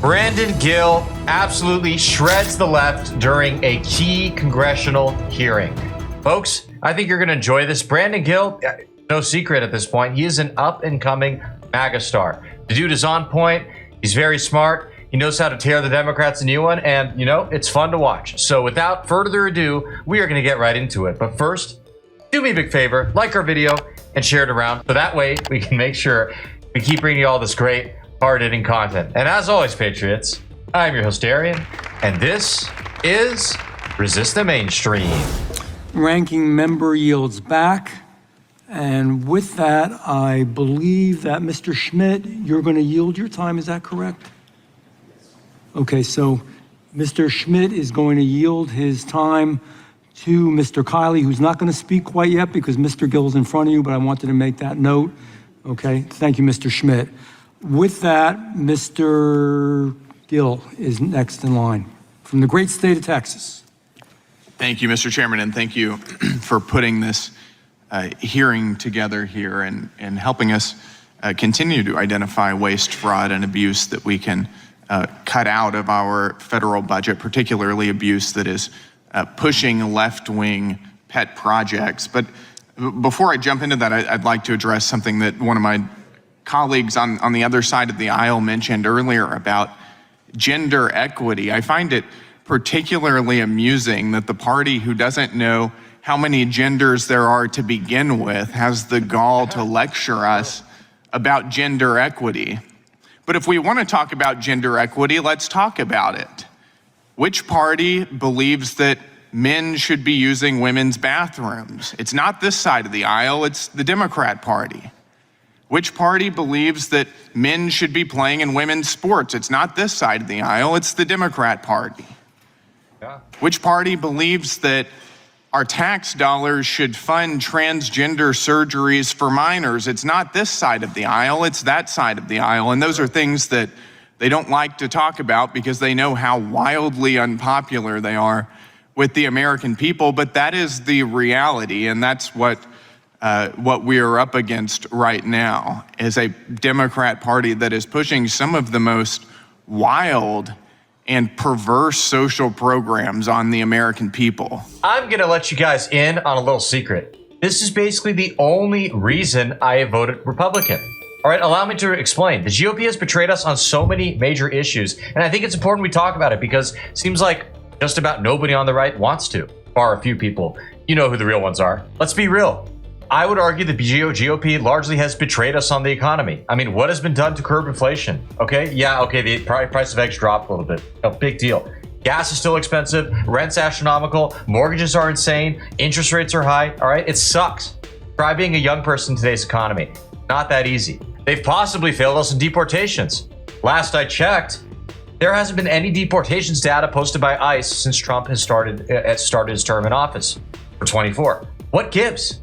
Brandon Gill absolutely shreds the left during a key congressional hearing. Folks, I think you're going to enjoy this. Brandon Gill, no secret at this point, he is an up-and-coming MAGA star. The dude is on point. He's very smart. He knows how to tear the Democrats a new one, and, you know, it's fun to watch. So without further ado, we are going to get right into it. But first, do me a big favor, like our video and share it around, so that way we can make sure we keep bringing you all this great, hard-hitting content. And as always, Patriots, I'm your host, Darian, and this is Resist the Mainstream. Ranking member yields back. And with that, I believe that Mr. Schmidt, you're going to yield your time. Is that correct? Okay, so Mr. Schmidt is going to yield his time to Mr. Kiley, who's not going to speak quite yet because Mr. Gill's in front of you, but I wanted to make that note. Okay, thank you, Mr. Schmidt. With that, Mr. Gill is next in line from the great state of Texas. Thank you, Mr. Chairman, and thank you for putting this hearing together here and helping us continue to identify waste, fraud, and abuse that we can cut out of our federal budget, particularly abuse that is pushing left-wing pet projects. But before I jump into that, I'd like to address something that one of my colleagues on the other side of the aisle mentioned earlier about gender equity. I find it particularly amusing that the party who doesn't know how many genders there are to begin with has the gall to lecture us about gender equity. But if we want to talk about gender equity, let's talk about it. Which party believes that men should be using women's bathrooms? It's not this side of the aisle, it's the Democrat Party. Which party believes that men should be playing in women's sports? It's not this side of the aisle, it's the Democrat Party. Yeah. Which party believes that our tax dollars should fund transgender surgeries for minors? It's not this side of the aisle, it's that side of the aisle. And those are things that they don't like to talk about because they know how wildly unpopular they are with the American people. But that is the reality, and that's what we are up against right now, is a Democrat Party that is pushing some of the most wild and perverse social programs on the American people. I'm going to let you guys in on a little secret. This is basically the only reason I have voted Republican. All right, allow me to explain. The GOP has betrayed us on so many major issues, and I think it's important we talk about it because it seems like just about nobody on the right wants to, bar a few people. You know who the real ones are. Let's be real. I would argue the GOP largely has betrayed us on the economy. I mean, what has been done to curb inflation? Okay, yeah, okay, the price of eggs dropped a little bit. A big deal. Gas is still expensive, rent's astronomical, mortgages are insane, interest rates are high, all right? It sucks. Try being a young person in today's economy. Not that easy. They've possibly failed us in deportations. Last I checked, there hasn't been any deportations data posted by ICE since Trump has started his term in office for 24. What gives?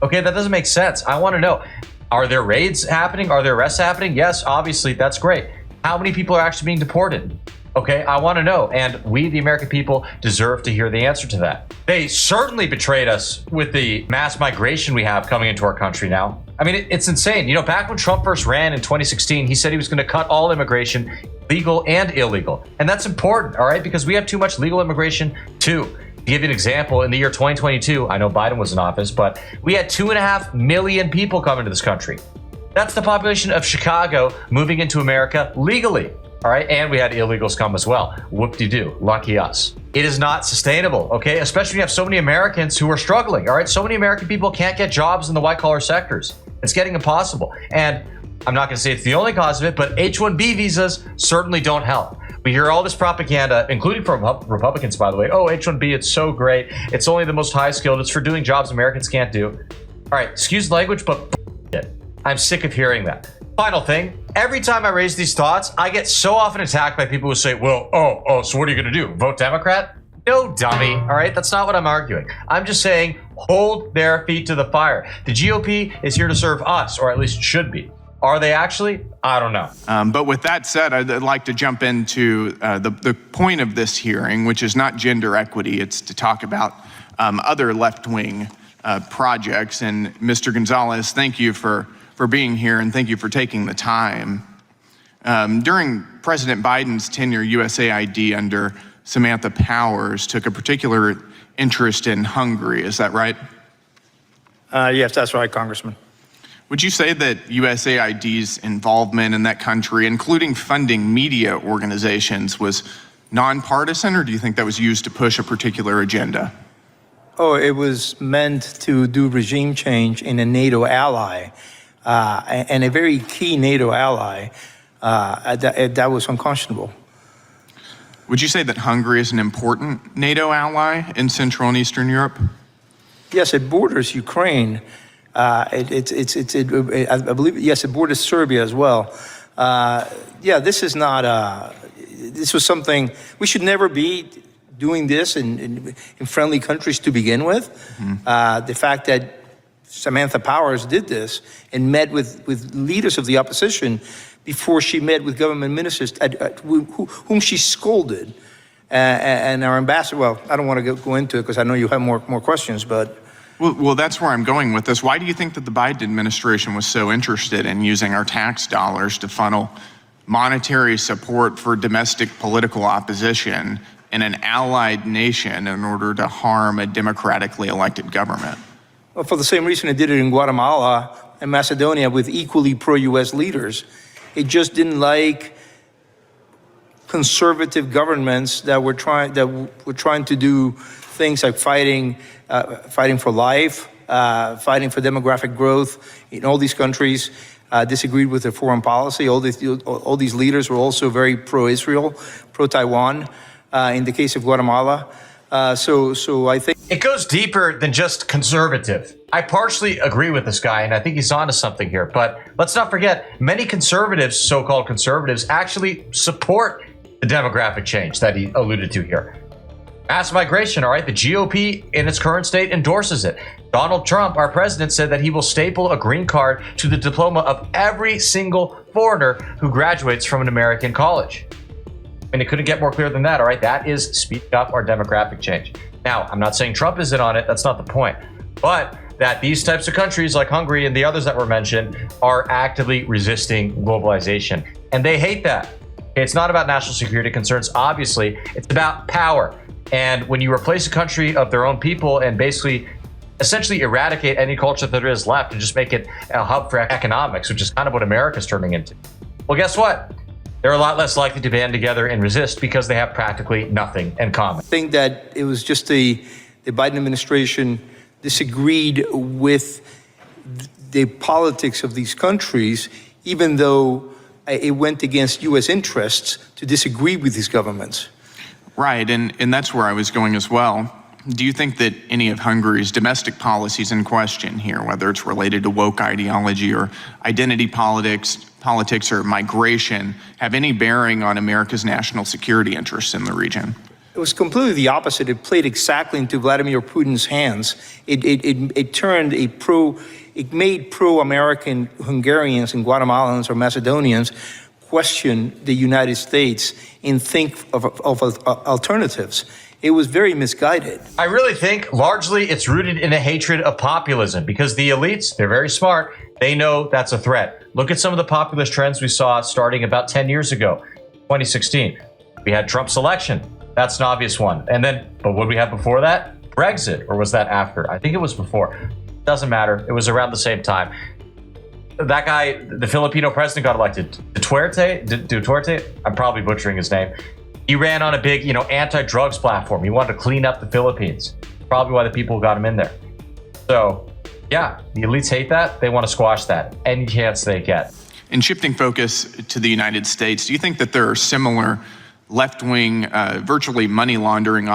Okay, that doesn't make sense. I want to know, are there raids happening? Are there arrests happening? Yes, obviously, that's great. How many people are actually being deported? Okay, I want to know. And we, the American people, deserve to hear the answer to that. They certainly betrayed us with the mass migration we have coming into our country now. I mean, it's insane. You know, back when Trump first ran in 2016, he said he was going to cut all immigration, legal and illegal. And that's important, all right, because we have too much legal immigration too. To give you an example, in the year 2022, I know Biden was in office, but we had 2.5 million people come into this country. That's the population of Chicago moving into America legally, all right? And we had illegals come as well. Whoop-de-doo, lucky us. It is not sustainable, okay? Especially when you have so many Americans who are struggling, all right? So many American people can't get jobs in the white-collar sectors. It's getting impossible. And I'm not gonna say it's the only cause of it, but H-1B visas certainly don't help. We hear all this propaganda, including from Republicans, by the way. Oh, H-1B, it's so great. It's only the most high skilled. It's for doing jobs Americans can't do. All right, excuse the language, but it. I'm sick of hearing that. Final thing, every time I raise these thoughts, I get so often attacked by people who say, well, so what are you gonna do? Vote Democrat? No, dummy, all right? That's not what I'm arguing. I'm just saying, hold their feet to the fire. The GOP is here to serve us, or at least should be. Are they actually? I don't know. But with that said, I'd like to jump into the point of this hearing, which is not gender equity. It's to talk about other left-wing projects. And Mr. Gonzalez, thank you for being here, and thank you for taking the time. During President Biden's tenure, USAID under Samantha Powers took a particular interest in Hungary. Is that right? Yes, that's right, Congressman. Would you say that USAID's involvement in that country, including funding media organizations, was nonpartisan, or do you think that was used to push a particular agenda? Oh, it was meant to do regime change in a NATO ally, and a very key NATO ally. That was unconscionable. Would you say that Hungary is an important NATO ally in Central and Eastern Europe? Yes, it borders Ukraine. I believe, yes, it borders Serbia as well. Yeah, this is not, this was something, we should never be doing this in friendly countries to begin with. Mm-hmm. The fact that Samantha Powers did this and met with leaders of the opposition before she met with government ministers whom she scolded. And our ambassador, well, I don't want to go into it because I know you have more questions, but. Well, that's where I'm going with this. Why do you think that the Biden administration was so interested in using our tax dollars to funnel monetary support for domestic political opposition in an allied nation in order to harm a democratically elected government? Well, for the same reason it did it in Guatemala and Macedonia with equally pro-U.S. leaders. It just didn't like conservative governments that were trying to do things like fighting for life, fighting for demographic growth in all these countries, disagreed with their foreign policy. All these leaders were also very pro-Israel, pro-Taiwan, in the case of Guatemala. So I think it goes deeper than just conservative. I partially agree with this guy, and I think he's onto something here. But let's not forget, many conservatives, so-called conservatives, actually support the demographic change that he alluded to here. Mass migration, all right? The GOP in its current state endorses it. Donald Trump, our president, said that he will staple a green card to the diploma of every single foreigner who graduates from an American college. And it couldn't get more clear than that, all right? That is speeding up our demographic change. Now, I'm not saying Trump isn't on it. That's not the point. But that these types of countries like Hungary and the others that were mentioned are actively resisting globalization. And they hate that. It's not about national security concerns, obviously. It's about power. And when you replace a country of their own people and basically essentially eradicate any culture that there is left and just make it a hub for economics, which is kind of what America's turning into. Well, guess what? They're a lot less likely to band together and resist because they have practically nothing in common. I think that it was just the Biden administration disagreed with the politics of these countries, even though it went against U.S. interests to disagree with these governments. Right, and that's where I was going as well. Do you think that any of Hungary's domestic policies in question here, whether it's related to woke ideology or identity politics or migration, have any bearing on America's national security interests in the region? It was completely the opposite. It played exactly into Vladimir Putin's hands. It made pro-American Hungarians and Guatemalans or Macedonians question the United States and think of alternatives. It was very misguided. I really think largely it's rooted in a hatred of populism because the elites, they're very smart. They know that's a threat. Look at some of the populist trends we saw starting about 10 years ago, 2016. We had Trump's election. That's an obvious one. And then, but what did we have before that? Brexit, or was that after? I think it was before. Doesn't matter. It was around the same time. That guy, the Filipino president, got elected. Duterte? I'm probably butchering his name. He ran on a big, anti-drugs platform. He wanted to clean up the Philippines. Probably why the people got him in there. So, yeah, the elites hate that. They want to squash that any chance they get. And shifting focus to the United States, do you think that there are similar left-wing, virtually money laundering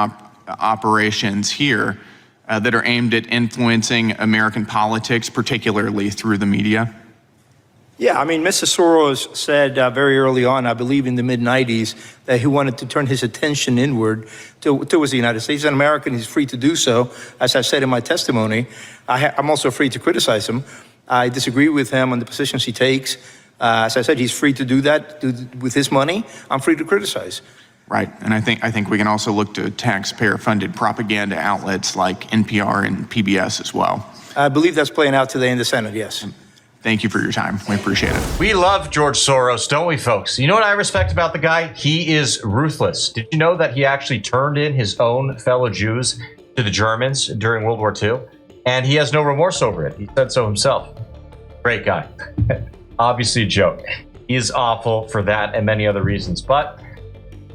operations here that are aimed at influencing American politics, particularly through the media? Yeah, I mean, Mr. Soros said very early on, I believe in the mid-90s, that he wanted to turn his attention inward towards the United States. He's an American, he's free to do so. As I said in my testimony, I'm also free to criticize him. I disagree with him on the positions he takes. As I said, he's free to do that with his money. I'm free to criticize. Right, and I think we can also look to taxpayer-funded propaganda outlets like NPR and PBS as well. I believe that's playing out today in the Senate, yes. thank you for your time. We appreciate it. We love George Soros, don't we, folks? You know what I respect about the guy? He is ruthless. Did you know that he actually turned in his own fellow Jews to the Germans during World War II? And he has no remorse over it. He said so himself. Great guy. Obviously a joke. He is awful for that and many other reasons. But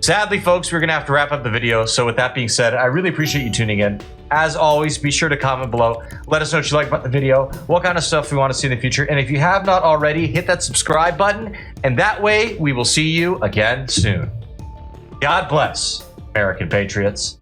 sadly, folks, we're going to have to wrap up the video. So with that being said, I really appreciate you tuning in. As always, be sure to comment below. Let us know what you like about the video, what kind of stuff we want to see in the future. And if you have not already, hit that subscribe button. And that way, we will see you again soon. God bless, American patriots.